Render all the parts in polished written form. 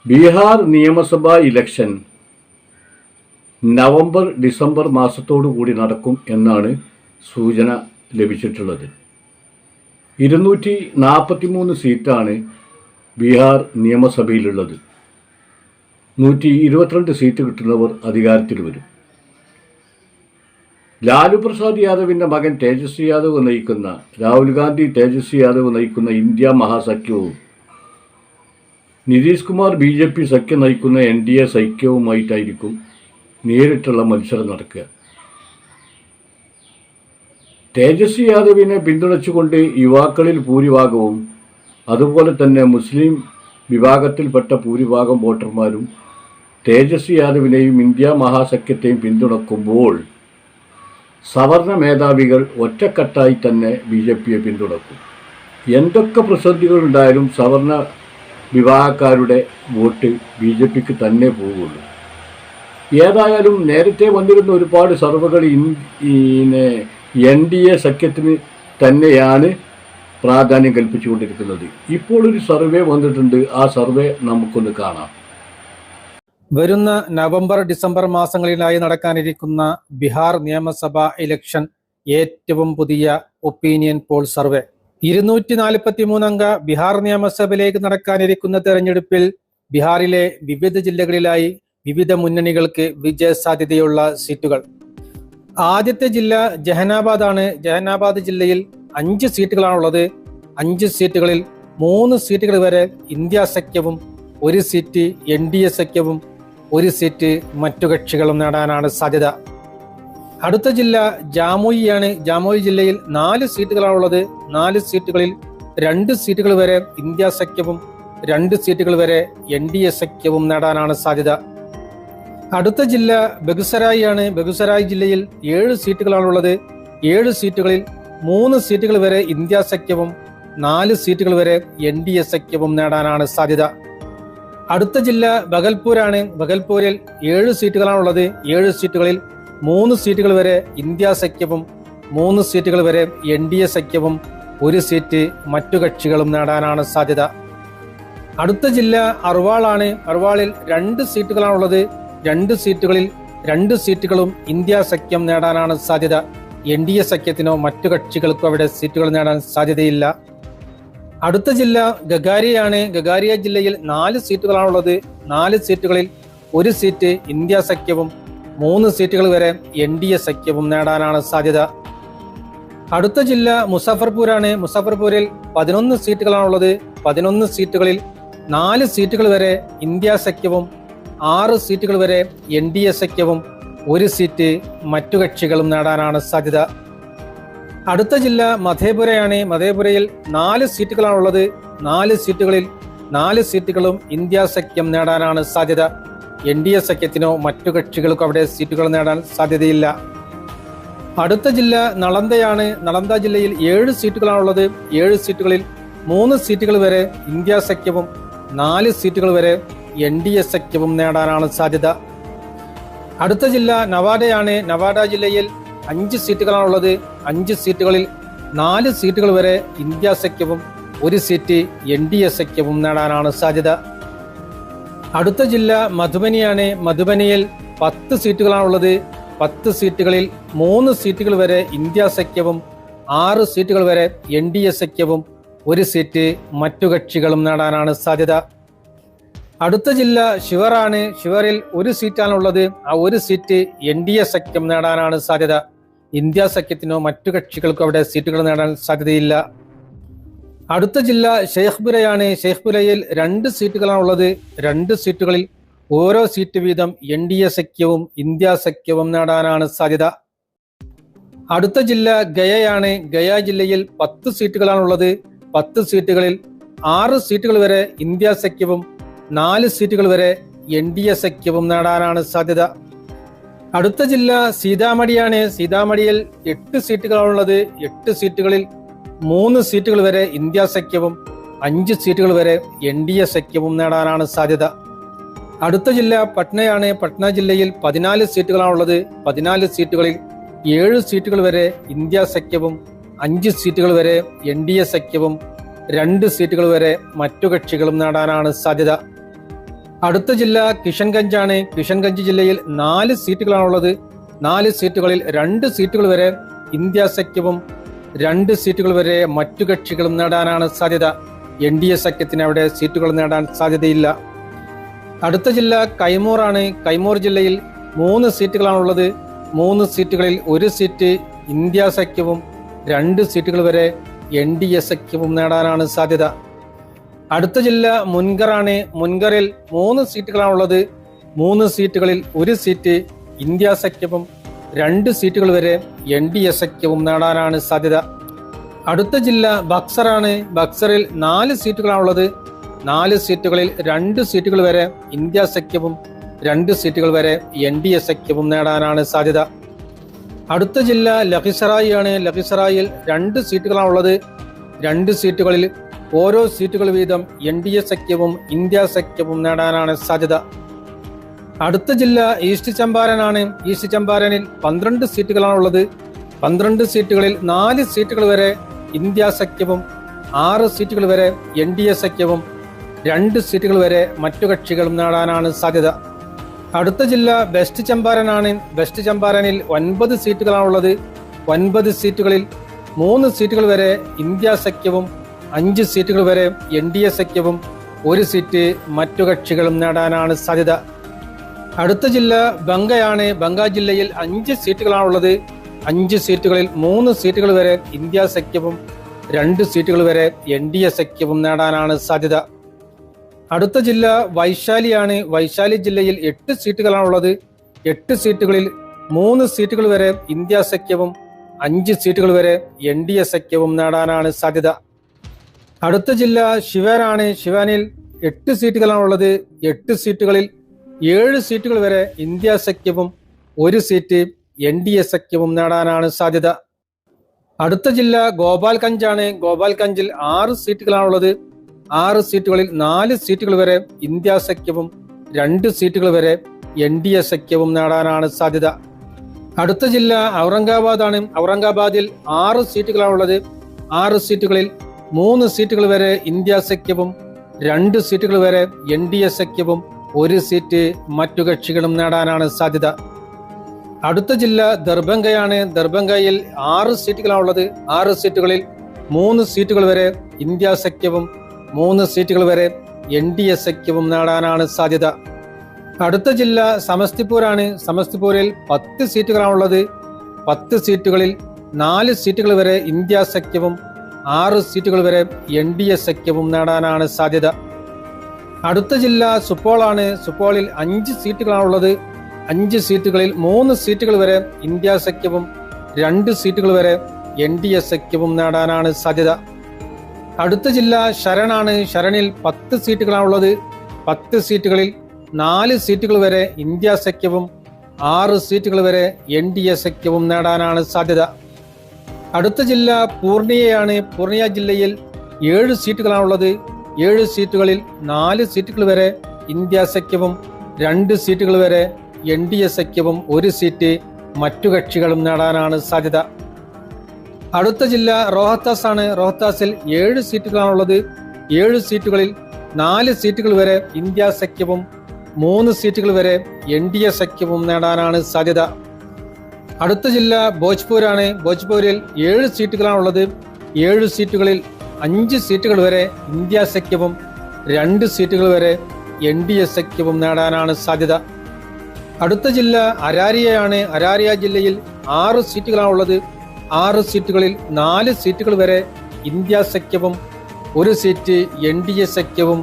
ബീഹാർ നിയമസഭാ ഇലക്ഷൻ നവംബർ-ഡിസംബർ മാസത്തോടുകൂടി നടക്കും എന്നാണ് സൂചന ലഭിച്ചിട്ടുള്ളത്. 243 സീറ്റാണ് ബീഹാർ നിയമസഭയിലുള്ളത്. 122 സീറ്റ് കിട്ടുന്നവർ അധികാരത്തിൽ വരും. ലാലു പ്രസാദ് യാദവിൻ്റെ മകൻ തേജസ്വി യാദവ് നയിക്കുന്ന, രാഹുൽ ഗാന്ധി തേജസ്വി യാദവ് നയിക്കുന്ന ഇന്ത്യ മഹാസഖ്യവും നിതീഷ് കുമാർ BJP സഖ്യം നയിക്കുന്ന NDA സഖ്യവുമായിട്ടായിരിക്കും നേരിട്ടുള്ള മത്സരം നടക്കുക. തേജസ്വി യാദവിനെ പിന്തുണച്ചുകൊണ്ട് യുവാക്കളിൽ ഭൂരിഭാഗവും അതുപോലെ തന്നെ മുസ്ലിം വിഭാഗത്തിൽപ്പെട്ട ഭൂരിഭാഗം വോട്ടർമാരും തേജസ്വി യാദവിനെയും ഇന്ത്യ മഹാസഖ്യത്തെയും പിന്തുണക്കുമ്പോൾ സവർണ മേധാവികൾ ഒറ്റക്കെട്ടായി തന്നെ BJPയെ പിന്തുണക്കും. എന്തൊക്കെ പ്രതിസന്ധികളുണ്ടായാലും സവർണ വിഭാഗക്കാരുടെ വോട്ട് BJPക്ക് തന്നെ പോകുള്ളൂ. ഏതായാലും നേരത്തെ വന്നിരുന്ന ഒരുപാട് സർവേകൾ NDA സഖ്യത്തിന് തന്നെയാണ് പ്രാധാന്യം കൽപ്പിച്ചുകൊണ്ടിരിക്കുന്നത്. ഇപ്പോൾ ഒരു സർവേ വന്നിട്ടുണ്ട്, ആ സർവേ നമുക്കൊന്ന് കാണാം. വരുന്ന നവംബർ-ഡിസംബർ മാസങ്ങളിലായി നടക്കാനിരിക്കുന്ന ബീഹാർ നിയമസഭാ ഇലക്ഷൻ ഏറ്റവും പുതിയ ഒപ്പീനിയൻ പോൾ സർവേ. 243 അംഗ ബീഹാർ നിയമസഭയിലേക്ക് നടക്കാനിരിക്കുന്ന തെരഞ്ഞെടുപ്പിൽ ബീഹാറിലെ വിവിധ ജില്ലകളിലായി വിവിധ മുന്നണികൾക്ക് വിജയസാധ്യതയുള്ള സീറ്റുകൾ. ആദ്യത്തെ ജില്ല ജഹാനാബാദ് ആണ്. ജഹാനാബാദ് ജില്ലയിൽ 5 സീറ്റുകളാണുള്ളത്. 5 സീറ്റുകളിൽ 3 സീറ്റുകൾ വരെ ഇന്ത്യ സഖ്യവും 1 സീറ്റ് NDA സഖ്യവും 1 സീറ്റ് മറ്റു കക്ഷികളും നേടാനാണ് സാധ്യത. അടുത്ത ജില്ല ജാമുയി ആണ്. ജാമുയി ജില്ലയിൽ 4 സീറ്റുകളാണുള്ളത്. 4 സീറ്റുകളിൽ 2 സീറ്റുകൾ വരെ ഇന്ത്യ സഖ്യവും 2 സീറ്റുകൾ വരെ NDA സഖ്യവും നേടാനാണ് സാധ്യത. അടുത്ത ജില്ല ബെഗുസരായി ആണ്. ബെഗുസരായി ജില്ലയിൽ 7 സീറ്റുകളാണുള്ളത്. 7 സീറ്റുകളിൽ 3 സീറ്റുകൾ വരെ ഇന്ത്യ സഖ്യവും 4 സീറ്റുകൾ വരെ NDA സഖ്യവും നേടാനാണ് സാധ്യത. അടുത്ത ജില്ല ബഗൽപൂരാണ്. ബഗൽപൂരിൽ 7 സീറ്റുകളാണുള്ളത്. 7 സീറ്റുകളിൽ 3 സീറ്റുകൾ വരെ ഇന്ത്യ സഖ്യവും 3 സീറ്റുകൾ വരെ NDA സഖ്യവും 1 സീറ്റ് മറ്റു കക്ഷികളും നേടാനാണ് സാധ്യത. അടുത്ത ജില്ല അർവാൾ ആണ്. അർവാളിൽ 2 സീറ്റുകളാണുള്ളത്. 2 സീറ്റുകളിൽ 2 സീറ്റുകളും ഇന്ത്യ സഖ്യം നേടാനാണ് സാധ്യത. NDA സഖ്യത്തിനോ മറ്റു കക്ഷികൾക്കോ അവിടെ സീറ്റുകൾ നേടാൻ സാധ്യതയില്ല. അടുത്ത ജില്ല ഗഗാരിയാണ്. ഗഗാരിയ ജില്ലയിൽ 4 സീറ്റുകളാണുള്ളത്. 4 സീറ്റുകളിൽ 1 സീറ്റ് ഇന്ത്യ സഖ്യവും 3 സീറ്റുകൾ വരെ NDA സഖ്യവും നേടാനാണ് സാധ്യത. അടുത്ത ജില്ല മുസഫർപൂരാണ്. മുസഫർപൂരിൽ 11 സീറ്റുകളാണുള്ളത്. 11 സീറ്റുകളിൽ 4 സീറ്റുകൾ വരെ ഇന്ത്യ സഖ്യവും 6 സീറ്റുകൾ വരെ NDA സഖ്യവും 1 സീറ്റ് മറ്റു കക്ഷികളും നേടാനാണ് സാധ്യത. അടുത്ത ജില്ല മധേപുരയാണ്. മധേപുരയിൽ 4 സീറ്റുകളാണുള്ളത്. 4 സീറ്റുകളിൽ 4 സീറ്റുകളും ഇന്ത്യ സഖ്യം നേടാനാണ് സാധ്യത. NDA സഖ്യത്തിനോ മറ്റു കക്ഷികൾക്കോ അവിടെ സീറ്റുകൾ നേടാൻ സാധ്യതയില്ല. അടുത്ത ജില്ല നളന്ദയാണ്. നളന്ദ ജില്ലയിൽ 7 സീറ്റുകളാണുള്ളത്. 7 സീറ്റുകളിൽ 3 സീറ്റുകൾ വരെ ഇന്ത്യ സഖ്യവും 4 സീറ്റുകൾ വരെ NDA സഖ്യവും നേടാനാണ് സാധ്യത. അടുത്ത ജില്ല നവാഡയാണ്. നവാഡ ജില്ലയിൽ 5 സീറ്റുകളാണുള്ളത്. 5 സീറ്റുകളിൽ 4 സീറ്റുകൾ വരെ ഇന്ത്യ സഖ്യവും 1 സീറ്റ് NDA സഖ്യവും നേടാനാണ് സാധ്യത. അടുത്ത ജില്ല മധുബനിയാണ്. മധുബനിയിൽ 10 സീറ്റുകളാണുള്ളത്. 10 സീറ്റുകളിൽ 3 സീറ്റുകൾ വരെ ഇന്ത്യ സഖ്യവും 6 സീറ്റുകൾ വരെ NDA സഖ്യവും 1 സീറ്റ് മറ്റു കക്ഷികളും നേടാനാണ് സാധ്യത. അടുത്ത ജില്ല ശിവറാണ്. ശിവറിൽ 1 സീറ്റാണുള്ളത്. ആ 1 സീറ്റ് NDA സഖ്യം നേടാനാണ് സാധ്യത. ഇന്ത്യ സഖ്യത്തിനോ മറ്റു കക്ഷികൾക്കോ അവിടെ സീറ്റുകൾ നേടാൻ സാധ്യതയില്ല. അടുത്ത ജില്ല ഷെയ്ഖ്പുരയാണ്. ഷെയ്ഖ്പുരയിൽ 2 സീറ്റുകളാണുള്ളത്. 2 സീറ്റുകളിൽ ഓരോ സീറ്റ് വീതം NDA സഖ്യവും ഇന്ത്യ സഖ്യവും നേടാനാണ് സാധ്യത. അടുത്ത ജില്ല ഗയയാണ്. ഗയ ജില്ലയിൽ 10 സീറ്റുകളാണുള്ളത്. 10 സീറ്റുകളിൽ 6 സീറ്റുകൾ വരെ ഇന്ത്യ സഖ്യവും 4 സീറ്റുകൾ വരെ NDA സഖ്യവും നേടാനാണ് സാധ്യത. അടുത്ത ജില്ല സീതാമടിയാണ്. സീതാമടിയിൽ 8 സീറ്റുകളാണുള്ളത്. 8 സീറ്റുകളിൽ 3 സീറ്റുകൾ വരെ ഇന്ത്യ സഖ്യവും 5 സീറ്റുകൾ വരെ NDA സഖ്യവും നേടാനാണ് സാധ്യത. അടുത്ത ജില്ല പട്നയാണ്. പട്ന ജില്ലയിൽ 14 സീറ്റുകളാണുള്ളത്. 14 സീറ്റുകളിൽ 7 സീറ്റുകൾ വരെ ഇന്ത്യ സഖ്യവും 5 സീറ്റുകൾ വരെ NDA സഖ്യവും 2 സീറ്റുകൾ വരെ മറ്റു കക്ഷികളും നേടാനാണ് സാധ്യത. അടുത്ത ജില്ല കിഷൻഗഞ്ചാണ്. കിഷൻഗഞ്ച് ജില്ലയിൽ 4 സീറ്റുകളാണുള്ളത്. 4 സീറ്റുകളിൽ 2 സീറ്റുകൾ വരെ ഇന്ത്യ സഖ്യവും 2 സീറ്റുകൾ വരെ മറ്റു കക്ഷികളും നേടാനാണ് സാധ്യത. NDA സഖ്യത്തിന് അവിടെ സീറ്റുകൾ നേടാൻ സാധ്യതയില്ല. അടുത്ത ജില്ല കൈമൂറാണ്. കൈമൂർ ജില്ലയിൽ 3 സീറ്റുകളാണുള്ളത്. 3 സീറ്റുകളിൽ 1 സീറ്റ് ഇന്ത്യ സഖ്യവും 2 സീറ്റുകൾ വരെ NDA സഖ്യവും നേടാനാണ് സാധ്യത. അടുത്ത ജില്ല മുൻഗറാണ്. മുൻഗറിൽ 3 സീറ്റുകളാണുള്ളത്. 3 സീറ്റുകളിൽ 1 സീറ്റ് ഇന്ത്യ സഖ്യവും 2 സീറ്റുകൾ വരെ NDA സഖ്യവും നേടാനാണ് സാധ്യത. അടുത്ത ജില്ല ബക്സറാണ്. ബക്സറിൽ 4 സീറ്റുകളാണുള്ളത്. 4 സീറ്റുകളിൽ 2 സീറ്റുകൾ വരെ ഇന്ത്യ സഖ്യവും 2 സീറ്റുകൾ വരെ NDA സഖ്യവും നേടാനാണ് സാധ്യത. അടുത്ത ജില്ല ലഖിസറായി ആണ്. ലഖിസറായിൽ 2 സീറ്റുകളാണുള്ളത്. 2 സീറ്റുകളിൽ ഓരോ സീറ്റുകൾ വീതം NDA സഖ്യവും ഇന്ത്യ സഖ്യവും നേടാനാണ് സാധ്യത. അടുത്ത ജില്ല ഈസ്റ്റ് ചമ്പാരനാണ്. ഈസ്റ്റ് ചമ്പാരനിൽ 12 സീറ്റുകളാണുള്ളത്. 12 സീറ്റുകളിൽ 4 സീറ്റുകൾ വരെ ഇന്ത്യ സഖ്യവും 6 സീറ്റുകൾ വരെ NDA സഖ്യവും 2 സീറ്റുകൾ വരെ മറ്റു കക്ഷികളും നേടാനാണ് സാധ്യത. അടുത്ത ജില്ല വെസ്റ്റ് ചമ്പാരനാണ്. വെസ്റ്റ് ചമ്പാരനിൽ 9 സീറ്റുകളാണുള്ളത്. 9 സീറ്റുകളിൽ 3 സീറ്റുകൾ വരെ ഇന്ത്യ സഖ്യവും 5 സീറ്റുകൾ വരെ NDA സഖ്യവും 1 സീറ്റ് മറ്റു കക്ഷികളും നേടാനാണ് സാധ്യത. അടുത്ത ജില്ല ബംഗയാണ്. ബംഗ ജില്ലയിൽ 5 സീറ്റുകളാണുള്ളത്. 5 സീറ്റുകളിൽ 3 സീറ്റുകൾ വരെ ഇന്ത്യ സഖ്യവും 2 സീറ്റുകൾ വരെ NDA സഖ്യവും നേടാനാണ് സാധ്യത. അടുത്ത ജില്ല വൈശാലിയാണ്. വൈശാലി ജില്ലയിൽ 8 സീറ്റുകളാണുള്ളത്. 8 സീറ്റുകളിൽ 3 സീറ്റുകൾ വരെ ഇന്ത്യ സഖ്യവും 5 സീറ്റുകൾ വരെ NDA സഖ്യവും നേടാനാണ് സാധ്യത. അടുത്ത ജില്ല ശിവാനാണ്. ശിവാനിൽ 8 സീറ്റുകളാണുള്ളത്. 8 സീറ്റുകളിൽ 7 സീറ്റുകൾ വരെ ഇന്ത്യ സഖ്യവും 1 സീറ്റ് NDA സഖ്യവും നേടാനാണ് സാധ്യത. അടുത്ത ജില്ല ഗോപാൽഗഞ്ചാണ്. ഗോപാൽഗഞ്ചിൽ 6 സീറ്റുകളാണുള്ളത്. 6 സീറ്റുകളിൽ 4 സീറ്റുകൾ വരെ ഇന്ത്യ സഖ്യവും 2 സീറ്റുകൾ വരെ NDA സഖ്യവും നേടാനാണ് സാധ്യത. അടുത്ത ജില്ല ഔറംഗാബാദാണ്. ഔറംഗാബാദിൽ 6 സീറ്റുകളാണുള്ളത്. 6 സീറ്റുകളിൽ 3 സീറ്റുകൾ വരെ ഇന്ത്യ സഖ്യവും 2 സീറ്റുകൾ വരെ NDA സഖ്യവും 1 സീറ്റ് മറ്റു കക്ഷികളും നേടാനാണ് സാധ്യത. അടുത്ത ജില്ല ദർഭംഗയാണ്. ദർഭംഗയിൽ 6 സീറ്റുകളാണുള്ളത്. 6 സീറ്റുകളിൽ 3 സീറ്റുകൾ വരെ ഇന്ത്യ സഖ്യവും 3 സീറ്റുകൾ വരെ NDA സഖ്യവും നേടാനാണ് സാധ്യത. അടുത്ത ജില്ല സമസ്തിപൂരാണ്. സമസ്തിപൂരിൽ 10 സീറ്റുകളാണുള്ളത്. 10 സീറ്റുകളിൽ 4 സീറ്റുകൾ വരെ ഇന്ത്യ സഖ്യവും 6 സീറ്റുകൾ വരെ NDA സഖ്യവും നേടാനാണ് സാധ്യത. അടുത്ത ജില്ല സുപ്പോളാണ്. സുപ്പോളിൽ 5 സീറ്റുകളാണുള്ളത്. 5 സീറ്റുകളിൽ 3 സീറ്റുകൾ വരെ ഇന്ത്യ സഖ്യവും 2 സീറ്റുകൾ വരെ NDA സഖ്യവും നേടാനാണ് സാധ്യത. അടുത്ത ജില്ല ശരണാണ്. ശരണിൽ 10 സീറ്റുകളാണുള്ളത്. 10 സീറ്റുകളിൽ 4 സീറ്റുകൾ വരെ ഇന്ത്യ സഖ്യവും 6 സീറ്റുകൾ വരെ NDA സഖ്യവും നേടാനാണ് സാധ്യത. അടുത്ത ജില്ല പൂർണിയയാണ്. പൂർണിയ ജില്ലയിൽ 7 സീറ്റുകളാണുള്ളത്. 7 സീറ്റുകളിൽ 4 സീറ്റുകൾ വരെ ഇന്ത്യ സഖ്യവും 2 സീറ്റുകൾ വരെ NDA സഖ്യവും 1 സീറ്റ് മറ്റു കക്ഷികളും നേടാനാണ് സാധ്യത. അടുത്ത ജില്ല റോഹത്താസ് ആണ്. റോഹത്താസിൽ 7 സീറ്റുകളാണുള്ളത്. 7 സീറ്റുകളിൽ 4 സീറ്റുകൾ വരെ ഇന്ത്യ സഖ്യവും 3 സീറ്റുകൾ വരെ NDA സഖ്യവും നേടാനാണ് സാധ്യത. അടുത്ത ജില്ല ഭോജ്പൂരാണ്. ഭോജ്പൂരിൽ 7 സീറ്റുകളാണുള്ളത്. 7 സീറ്റുകളിൽ 5 സീറ്റുകൾ വരെ ഇന്ത്യ സഖ്യവും 2 സീറ്റുകൾ വരെ NDA സഖ്യവും നേടാനാണ് സാധ്യത. അടുത്ത ജില്ല അരാരിയയാണ്. അരാരിയ ജില്ലയിൽ 6 സീറ്റുകളാണുള്ളത്. 6 സീറ്റുകളിൽ 4 സീറ്റുകൾ വരെ ഇന്ത്യ സഖ്യവും 1 സീറ്റ് NDA സഖ്യവും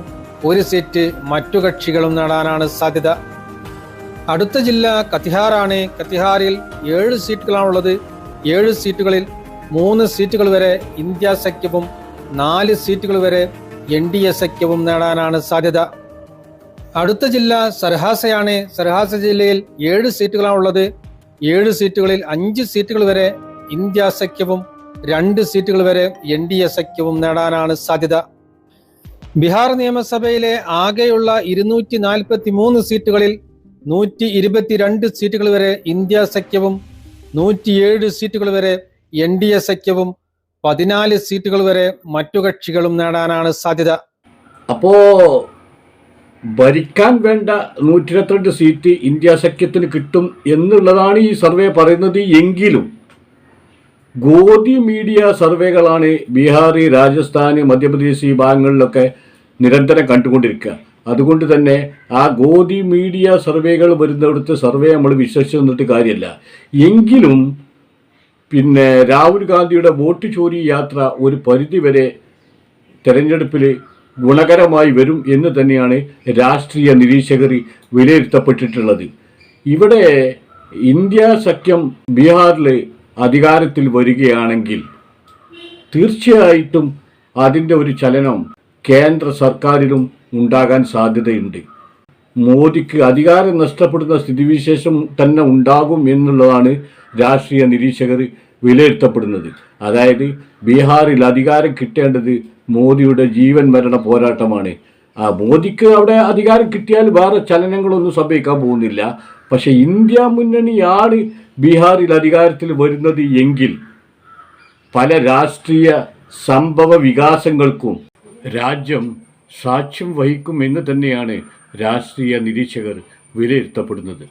1 സീറ്റ് മറ്റു കക്ഷികളും നേടാനാണ് സാധ്യത. അടുത്ത ജില്ല കതിഹാറാണ്. കതിഹാറിൽ 7 സീറ്റുകളാണുള്ളത്. 7 സീറ്റുകളിൽ 3 സീറ്റുകൾ വരെ ഇന്ത്യ സഖ്യവും 4 സീറ്റുകൾ വരെ NDA സഖ്യവും നേടാനാണ് സാധ്യത. അടുത്ത ജില്ല സർഹാസയാണ്. സർഹാസ ജില്ലയിൽ 7 സീറ്റുകളാണുള്ളത്. 7 സീറ്റുകളിൽ 5 സീറ്റുകൾ വരെ ഇന്ത്യ സഖ്യവും 2 സീറ്റുകൾ വരെ NDA സഖ്യവും നേടാനാണ് സാധ്യത. ബീഹാർ നിയമസഭയിലെ ആകെയുള്ള 243 സീറ്റുകളിൽ 122 സീറ്റുകൾ വരെ ഇന്ത്യ സഖ്യവും 107 സീറ്റുകൾ വരെ NDA സഖ്യവും 14 സീറ്റുകൾ വരെ മറ്റു കക്ഷികളും നേടാനാണ് സാധ്യത. അപ്പോ ഭരിക്കാൻ വേണ്ട 122 സീറ്റ് ഇന്ത്യ സഖ്യത്തിന് കിട്ടും എന്നുള്ളതാണ് ഈ സർവേ പറയുന്നത്. എങ്കിലും ഗോദി മീഡിയ സർവേകളാണ് ബീഹാർ, രാജസ്ഥാൻ, മധ്യപ്രദേശ് ഈ ഭാഗങ്ങളിലൊക്കെ നിരന്തരം കണ്ടുകൊണ്ടിരിക്കുക. അതുകൊണ്ട് തന്നെ ആ ഗോദി മീഡിയ സർവേകൾ വരുന്നിടത്ത് സർവേ നമ്മൾ വിശ്വസിച്ച് നിന്നിട്ട് കാര്യമല്ല. എങ്കിലും പിന്നെ രാഹുൽ ഗാന്ധിയുടെ വോട്ട് ചോരി യാത്ര ഒരു പരിധിവരെ തെരഞ്ഞെടുപ്പിൽ ഗുണകരമായി വരും എന്ന് തന്നെയാണ് രാഷ്ട്രീയ നിരീക്ഷകർ വിലയിരുത്തപ്പെട്ടിട്ടുള്ളത്. ഇവിടെ ഇന്ത്യ സഖ്യം ബീഹാറിൽ അധികാരത്തിൽ വരികയാണെങ്കിൽ തീർച്ചയായിട്ടും അതിൻ്റെ ഒരു ചലനം കേന്ദ്ര സർക്കാരിലും ഉണ്ടാകാൻ സാധ്യതയുണ്ട്. മോദിക്ക് അധികാരം നഷ്ടപ്പെടുന്ന സ്ഥിതിവിശേഷം തന്നെ ഉണ്ടാകും എന്നുള്ളതാണ് രാഷ്ട്രീയ നിരീക്ഷകർ വിലയിരുത്തപ്പെടുന്നത്. അതായത് ബീഹാറിൽ അധികാരം കിട്ടേണ്ടത് മോദിയുടെ ജീവൻ മരണ പോരാട്ടമാണ്. മോദിക്ക് അവിടെ അധികാരം കിട്ടിയാൽ വേറെ ചലനങ്ങളൊന്നും സംഭവിക്കാൻ പോകുന്നില്ല. പക്ഷെ ഇന്ത്യ മുന്നണിയാണ് ബീഹാറിൽ അധികാരത്തിൽ വരുന്നത് എങ്കിൽ പല രാഷ്ട്രീയ സംഭവ വികാസങ്ങൾക്കും രാജ്യം സാക്ഷ്യം വഹിക്കും എന്ന് തന്നെയാണ് രാഷ്ട്രീയ നിരീക്ഷകർ വിലയിരുത്തപ്പെടുന്നത്.